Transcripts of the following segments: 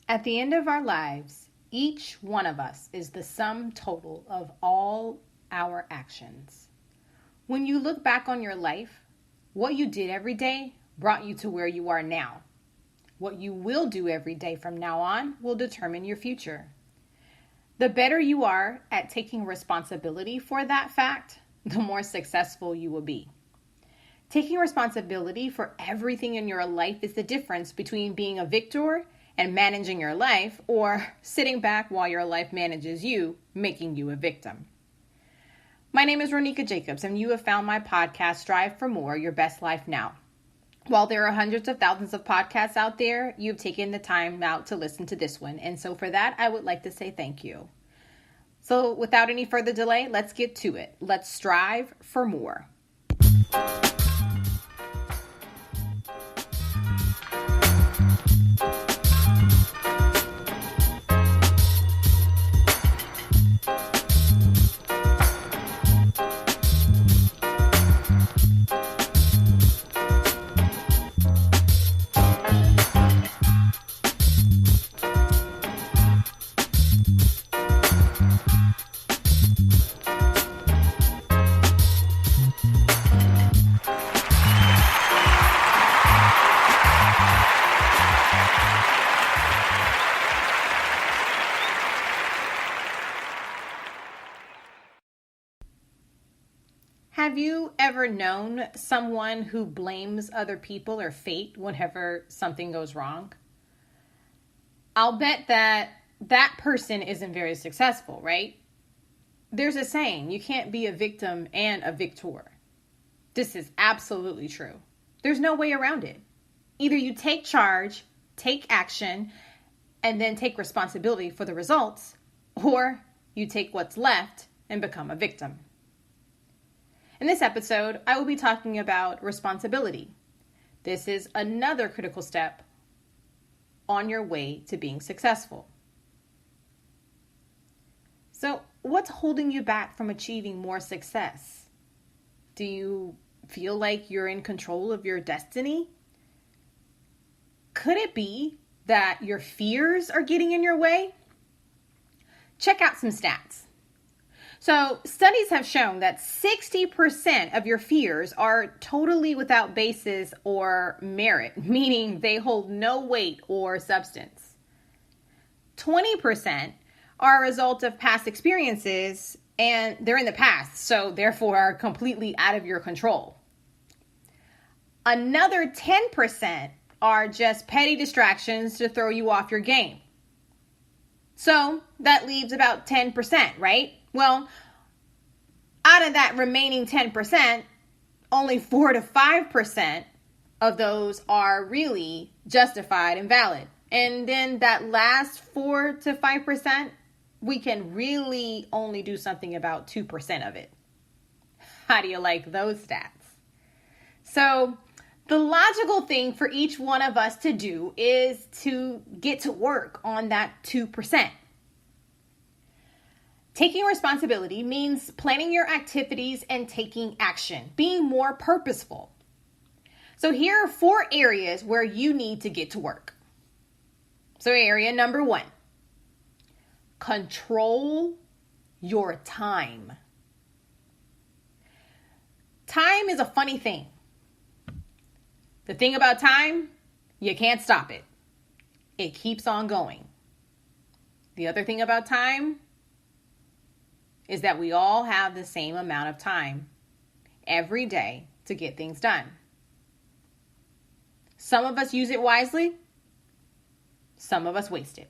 At the end of our lives, each one of us is the sum total of all our actions. When you look back on your life, what you did every day brought you to where you are now. What you will do every day from now on will determine your future. The better you are at taking responsibility for that fact, the more successful you will be. Taking responsibility for everything in your life is the difference between being a victor and managing your life, or sitting back while your life manages you, making you a victim. My name is Ronika Jacobs, and you have found my podcast, Strive for More, Your Best Life Now. While there are hundreds of thousands of podcasts out there, you've taken the time out to listen to this one. And so for that, I would like to say thank you. So without any further delay, let's get to it. Let's strive for more. Have you ever known someone who blames other people or fate whenever something goes wrong? I'll bet that person isn't very successful, right? There's a saying, you can't be a victim and a victor. This is absolutely true. There's no way around it. Either you take charge, take action, and then take responsibility for the results, or you take what's left and become a victim. In this episode, I will be talking about responsibility. This is another critical step on your way to being successful. So, what's holding you back from achieving more success? Do you feel like you're in control of your destiny? Could it be that your fears are getting in your way? Check out some stats. So studies have shown that 60% of your fears are totally without basis or merit, meaning they hold no weight or substance. 20% are a result of past experiences, and they're in the past, so therefore are completely out of your control. Another 10% are just petty distractions to throw you off your game. So that leaves about 10%, right? Well, out of that remaining 10%, only 4 to 5% of those are really justified and valid. And then that last 4 to 5%, we can really only do something about 2% of it. How do you like those stats? So the logical thing for each one of us to do is to get to work on that 2%. Taking responsibility means planning your activities and taking action, being more purposeful. So here are 4 areas where you need to get to work. So area number 1, control your time. Time is a funny thing. The thing about time, you can't stop it. It keeps on going. The other thing about time is that we all have the same amount of time every day to get things done. Some of us use it wisely. Some of us waste it.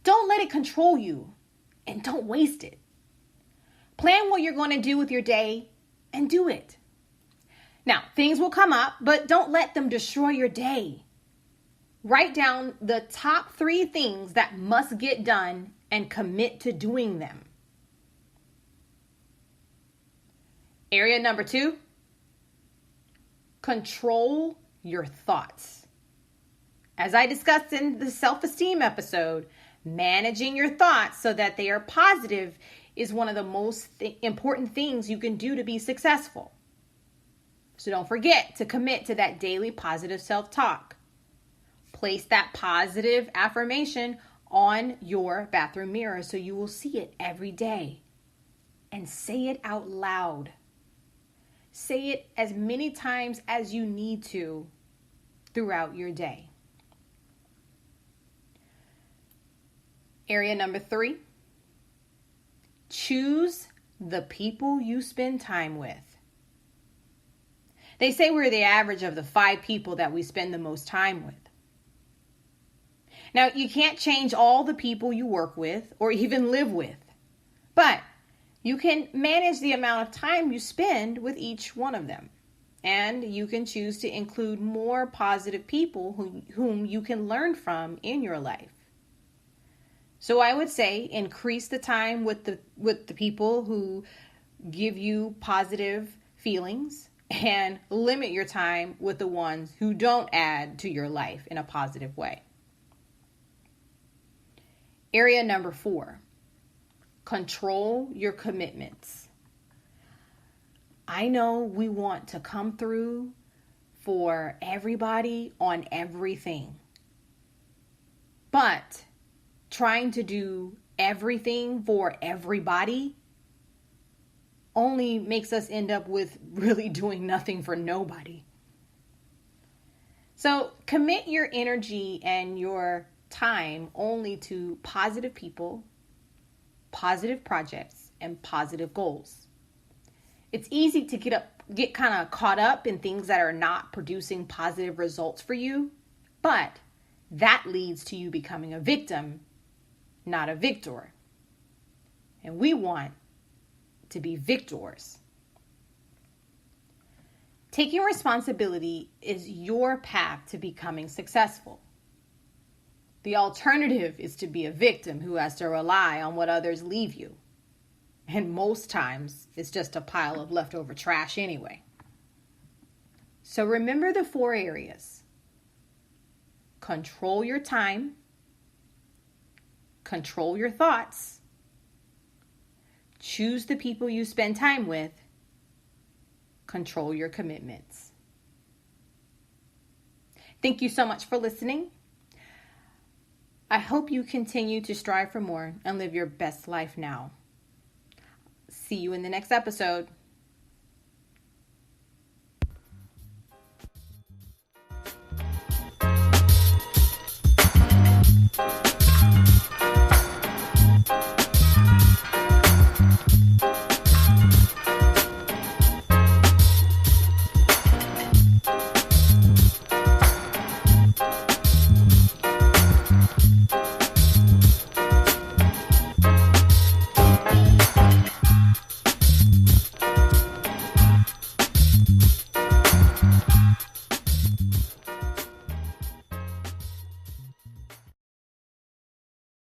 Don't let it control you, and don't waste it. Plan what you're going to do with your day and do it. Now, things will come up, but don't let them destroy your day. Write down the top 3 things that must get done and commit to doing them. Area number 2, control your thoughts. As I discussed in the self-esteem episode, managing your thoughts so that they are positive is one of the most important things you can do to be successful. So don't forget to commit to that daily positive self-talk. Place that positive affirmation on your bathroom mirror so you will see it every day. And say it out loud. Say it as many times as you need to throughout your day. Area number 3, choose the people you spend time with. They say we're the average of the 5 people that we spend the most time with. Now, you can't change all the people you work with or even live with, but you can manage the amount of time you spend with each one of them. And you can choose to include more positive people whom you can learn from in your life. So I would say increase the time with the people who give you positive feelings and limit your time with the ones who don't add to your life in a positive way. Area number 4, control your commitments. I know we want to come through for everybody on everything, but trying to do everything for everybody only makes us end up with really doing nothing for nobody. So commit your energy and your time only to positive people, positive projects, and positive goals. It's easy to get kind of caught up in things that are not producing positive results for you, but that leads to you becoming a victim, not a victor. And we want to be victors. Taking responsibility is your path to becoming successful. The alternative is to be a victim who has to rely on what others leave you. And most times, it's just a pile of leftover trash anyway. So remember the 4 areas. Control your time. Control your thoughts. Choose the people you spend time with. Control your commitments. Thank you so much for listening. I hope you continue to strive for more and live your best life now. See you in the next episode.